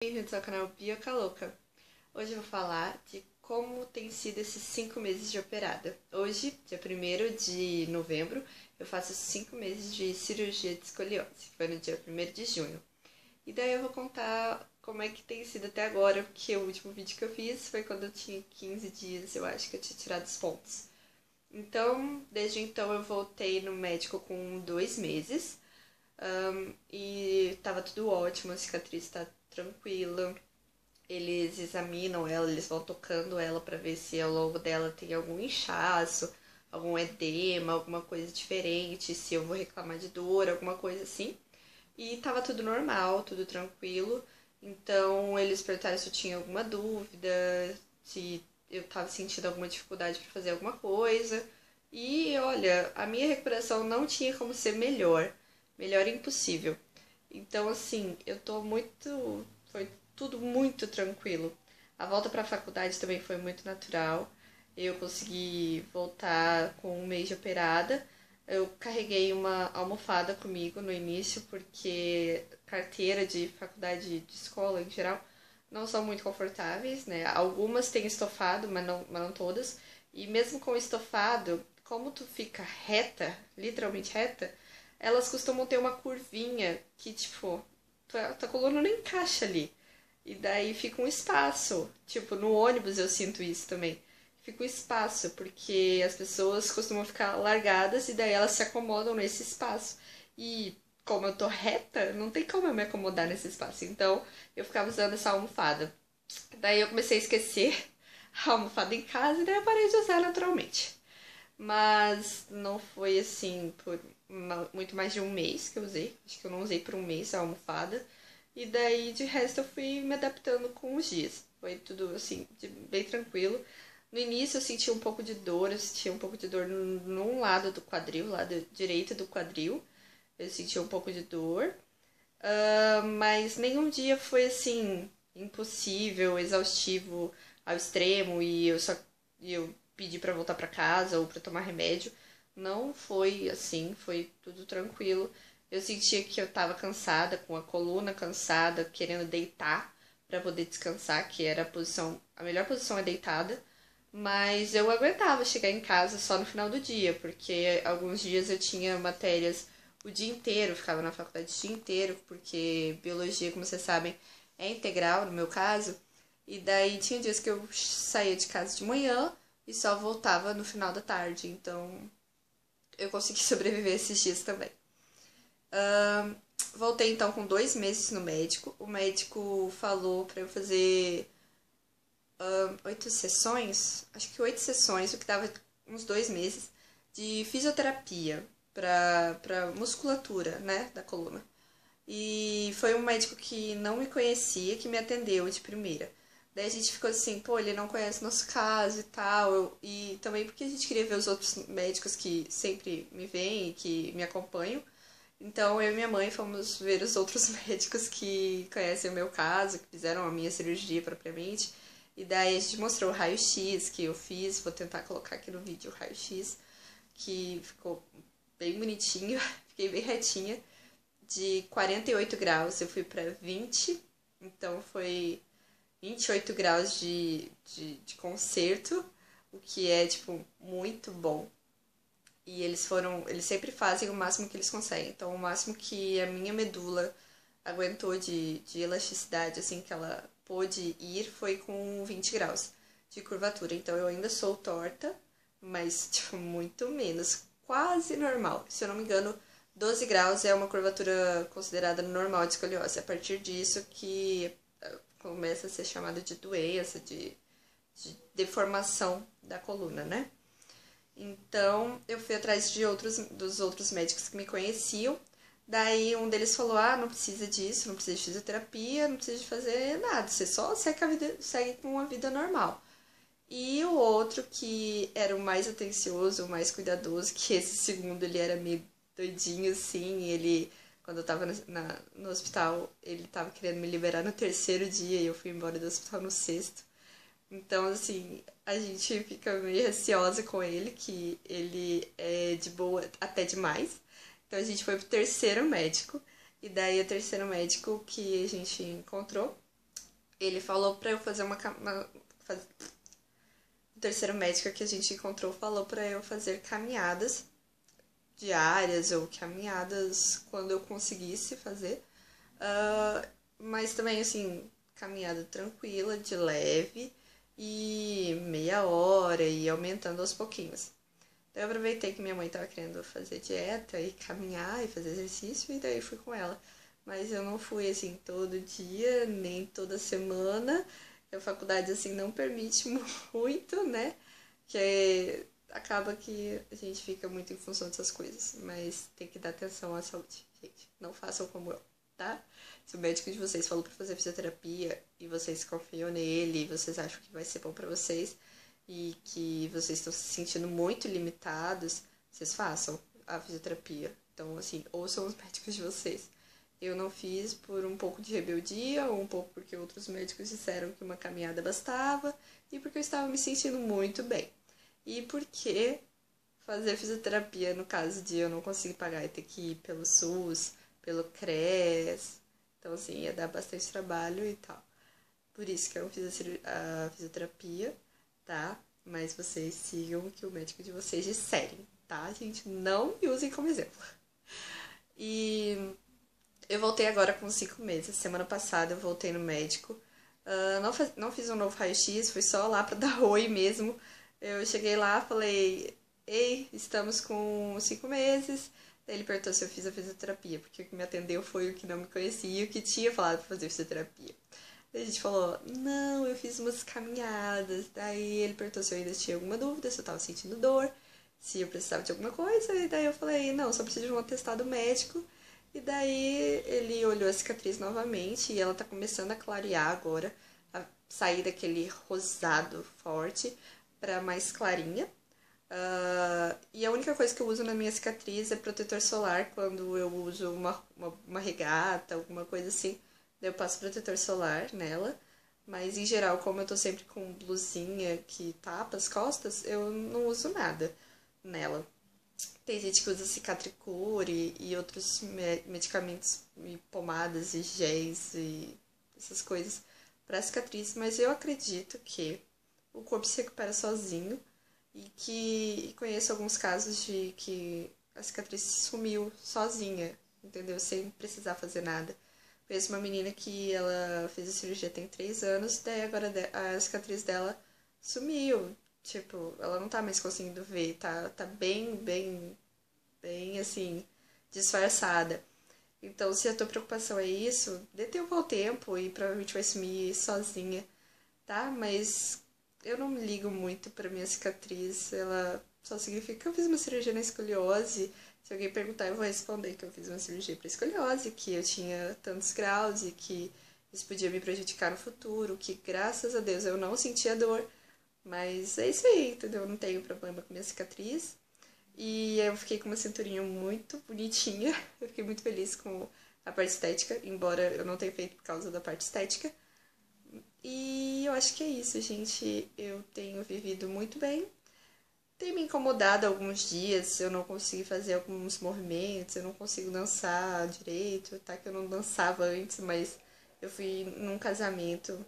Bem-vindos ao canal Bioca Louca. Hoje eu vou falar de como tem sido esses 5 meses de operada. Hoje, dia 1º de novembro, eu faço 5 meses de cirurgia de escoliose, que foi no dia 1º de junho. E daí eu vou contar como é que tem sido até agora, porque o último vídeo que eu fiz foi quando eu tinha 15 dias, eu acho que eu tinha tirado os pontos. Então, desde então eu voltei no médico com 2 meses. E tava tudo ótimo, a cicatriz tá tranquila. Eles examinam ela, eles vão tocando ela pra ver se ao longo dela tem algum inchaço, algum edema, alguma coisa diferente, se eu vou reclamar de dor, alguma coisa assim. E tava tudo normal, tudo tranquilo. Então eles perguntaram se eu tinha alguma dúvida, se eu tava sentindo alguma dificuldade para fazer alguma coisa. E olha, a minha recuperação não tinha como ser melhor. Melhor impossível. Então, assim, eu tô muito. Foi tudo muito tranquilo. A volta pra faculdade também foi muito natural. Eu consegui voltar com um mês de operada. Eu carreguei uma almofada comigo no início, porque carteira de faculdade, de escola em geral, não são muito confortáveis, né? Algumas têm estofado, mas não todas. E mesmo com estofado, como tu fica reta, literalmente reta, elas costumam ter uma curvinha que, tipo, tua coluna não encaixa ali. E daí fica um espaço. Tipo, no ônibus eu sinto isso também. Fica um espaço, porque as pessoas costumam ficar largadas e daí elas se acomodam nesse espaço. E como eu tô reta, não tem como eu me acomodar nesse espaço. Então eu ficava usando essa almofada. Daí eu comecei a esquecer a almofada em casa e daí eu parei de usar naturalmente. Mas não foi assim por muito mais de um mês que eu usei. Acho que eu não usei por um mês a almofada. E daí, de resto, eu fui me adaptando com os dias. Foi tudo, assim, bem tranquilo. No início eu sentia um pouco de dor, eu sentia um pouco de dor num lado do quadril, lado direito do quadril. Eu sentia um pouco de dor. Mas nenhum dia foi, assim, impossível, exaustivo ao extremo e eu pedi pra voltar pra casa ou pra tomar remédio. Não foi assim, foi tudo tranquilo. Eu sentia que eu tava cansada, com a coluna cansada, querendo deitar pra poder descansar, que era a melhor posição é deitada. Mas eu aguentava chegar em casa só no final do dia, porque alguns dias eu tinha matérias o dia inteiro, ficava na faculdade o dia inteiro, porque biologia, como vocês sabem, é integral no meu caso. E daí tinha dias que eu saía de casa de manhã e só voltava no final da tarde. Então eu consegui sobreviver esses dias também. Voltei então com 2 meses no médico. O médico falou pra eu fazer 8 sessões, acho que 8 sessões, o que dava uns 2 meses, de fisioterapia pra musculatura, né, da coluna. E foi um médico que não me conhecia, que me atendeu de primeira. Daí a gente ficou assim, pô, ele não conhece nosso caso e tal. E também porque a gente queria ver os outros médicos que sempre me veem e que me acompanham. Então eu e minha mãe fomos ver os outros médicos que conhecem o meu caso, que fizeram a minha cirurgia propriamente. E daí a gente mostrou o raio-x que eu fiz, vou tentar colocar aqui no vídeo o raio-x, que ficou bem bonitinho, fiquei bem retinha. De 48 graus eu fui para 20, então foi 28 graus de conserto, o que é, tipo, muito bom. E eles sempre fazem o máximo que eles conseguem. Então, o máximo que a minha medula aguentou de elasticidade, assim, que ela pôde ir, foi com 20 graus de curvatura. Então, eu ainda sou torta, mas, tipo, muito menos. Quase normal. Se eu não me engano, 12 graus é uma curvatura considerada normal de escoliose. A partir disso que começa a ser chamada de doença, de deformação da coluna, né? Então, eu fui atrás dos outros médicos que me conheciam. Daí, um deles falou, não precisa disso, não precisa de fisioterapia, não precisa de fazer nada. Você só segue com a vida normal. E o outro, que era o mais atencioso, o mais cuidadoso, que esse segundo, ele era meio doidinho, assim. Ele, quando eu tava no hospital, ele tava querendo me liberar no 3º dia e eu fui embora do hospital no 6º. Então, assim, a gente fica meio receosa com ele, que ele é de boa até demais. Então, a gente foi pro 3º médico. E daí, o 3º médico que a gente encontrou Ele falou pra eu fazer o terceiro médico que a gente encontrou falou pra eu fazer caminhadas diárias ou caminhadas quando eu conseguisse fazer. Mas também, assim, caminhada tranquila, de leve e meia hora e aumentando aos pouquinhos. Então eu aproveitei que minha mãe tava querendo fazer dieta e caminhar e fazer exercício e daí fui com ela. Mas eu não fui assim todo dia, nem toda semana. A faculdade assim não permite muito, né? Que acaba que a gente fica muito em função dessas coisas. Mas tem que dar atenção à saúde, gente. Não façam como eu, tá? Se o médico de vocês falou pra fazer fisioterapia e vocês confiam nele, e vocês acham que vai ser bom pra vocês e que vocês estão se sentindo muito limitados, vocês façam a fisioterapia. Então, assim, ouçam os médicos de vocês. Eu não fiz por um pouco de rebeldia, ou um pouco porque outros médicos disseram que uma caminhada bastava, e porque eu estava me sentindo muito bem. E porque fazer fisioterapia, no caso de eu não conseguir pagar e ter que ir pelo SUS, pelo CRES, então assim, ia dar bastante trabalho e tal. Por isso que eu fiz a fisioterapia, tá? Mas vocês sigam o que o médico de vocês disserem, tá, gente? Não me usem como exemplo. E eu voltei agora com 5 meses. Semana passada eu voltei no médico. Não fiz um novo raio-x, fui só lá pra dar oi mesmo. Eu cheguei lá, falei: Ei, estamos com 5 meses. Daí ele perguntou se eu fiz a fisioterapia, porque o que me atendeu foi o que não me conhecia e o que tinha falado pra fazer fisioterapia. Daí a gente falou: Não, eu fiz umas caminhadas. Daí ele perguntou se eu ainda tinha alguma dúvida, se eu tava sentindo dor, se eu precisava de alguma coisa. E daí eu falei: Não, só preciso de um atestado médico. E daí ele olhou a cicatriz novamente e ela tá começando a clarear agora, a sair daquele rosado forte pra mais clarinha. E a única coisa que eu uso na minha cicatriz é protetor solar quando eu uso uma regata, alguma coisa assim. Daí eu passo protetor solar nela. Mas em geral, como eu tô sempre com blusinha que tapa as costas, eu não uso nada nela. Tem gente que usa Cicatricure e outros medicamentos e pomadas e géis e essas coisas para cicatriz, mas eu acredito que o corpo se recupera sozinho e que conheço alguns casos de que a cicatriz sumiu sozinha, entendeu? Sem precisar fazer nada. Conheço uma menina que ela fez a cirurgia tem 3 anos, daí agora a cicatriz dela sumiu. Tipo, ela não tá mais conseguindo ver, tá bem assim, disfarçada. Então, se a tua preocupação é isso, dê tempo ao tempo e provavelmente vai sumir sozinha, tá? Mas eu não me ligo muito pra minha cicatriz, ela só significa que eu fiz uma cirurgia na escoliose. Se alguém perguntar, eu vou responder que eu fiz uma cirurgia pra escoliose, que eu tinha tantos graus e que isso podia me prejudicar no futuro, que graças a Deus eu não sentia dor. Mas é isso aí, entendeu? Eu não tenho problema com minha cicatriz. E eu fiquei com uma cinturinha muito bonitinha. Eu fiquei muito feliz com a parte estética, embora eu não tenha feito por causa da parte estética. E eu acho que é isso, gente. Eu tenho vivido muito bem. Tem me incomodado alguns dias, eu não consigo fazer alguns movimentos, eu não consigo dançar direito, tá? Que eu não dançava antes, mas eu fui num casamento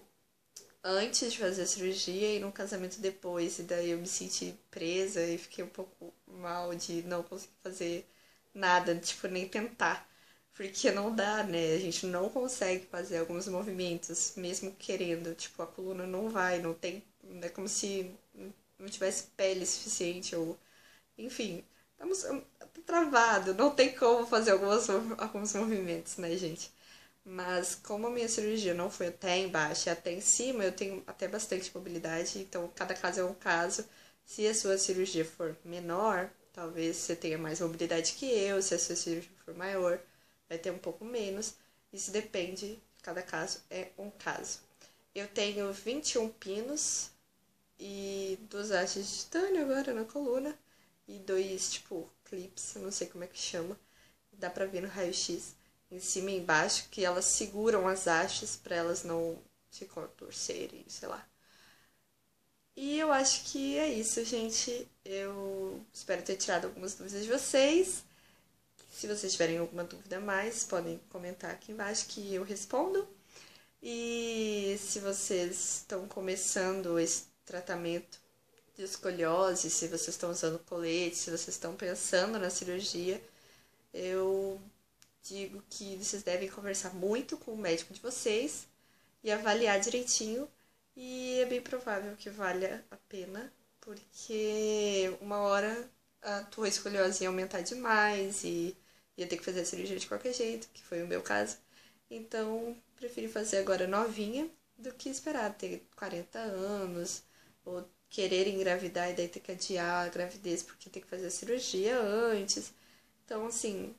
antes de fazer a cirurgia e num casamento depois, e daí eu me senti presa e fiquei um pouco mal de não conseguir fazer nada, tipo, nem tentar. Porque não dá, né? A gente não consegue fazer alguns movimentos, mesmo querendo. Tipo, a coluna não vai, não tem. É como se não tivesse pele suficiente, ou. Enfim, estamos travado, não tem como fazer alguns movimentos, né, gente? Mas como a minha cirurgia não foi até embaixo e até em cima, eu tenho até bastante mobilidade, então cada caso é um caso. Se a sua cirurgia for menor, talvez você tenha mais mobilidade que eu, se a sua cirurgia for maior, vai ter um pouco menos. Isso depende, cada caso é um caso. Eu tenho 21 pinos e 2 hastes de titânio agora na coluna e 2, tipo, clips, eu não sei como é que chama, dá pra ver no raio-x, em cima e embaixo, que elas seguram as hastes pra elas não se contorcerem, sei lá. E eu acho que é isso, gente. Eu espero ter tirado algumas dúvidas de vocês. Se vocês tiverem alguma dúvida a mais, podem comentar aqui embaixo que eu respondo. E se vocês estão começando esse tratamento de escoliose, se vocês estão usando colete, se vocês estão pensando na cirurgia, eu digo que vocês devem conversar muito com o médico de vocês e avaliar direitinho, e é bem provável que valha a pena, porque uma hora a tua escoliose ia aumentar demais e ia ter que fazer a cirurgia de qualquer jeito, que foi o meu caso. Então, preferi fazer agora novinha do que esperar ter 40 anos ou querer engravidar e daí ter que adiar a gravidez porque tem que fazer a cirurgia antes. Então, assim,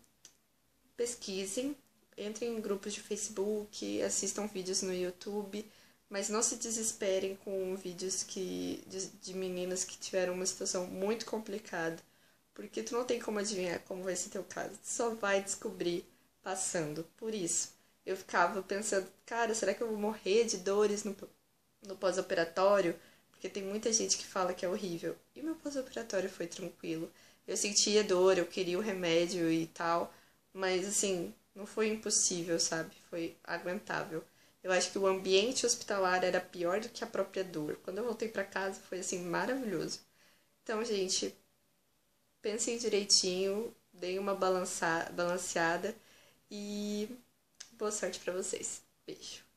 pesquisem, entrem em grupos de Facebook, assistam vídeos no YouTube, mas não se desesperem com vídeos de meninas que tiveram uma situação muito complicada, porque tu não tem como adivinhar como vai ser teu caso, tu só vai descobrir passando por isso. Eu ficava pensando, cara, será que eu vou morrer de dores no pós-operatório? Porque tem muita gente que fala que é horrível. E meu pós-operatório foi tranquilo. Eu sentia dor, eu queria o remédio e tal, mas assim, não foi impossível, sabe? Foi aguentável. Eu acho que o ambiente hospitalar era pior do que a própria dor. Quando eu voltei pra casa foi assim maravilhoso. Então, gente, pensem direitinho, deem uma balanceada e boa sorte pra vocês. Beijo.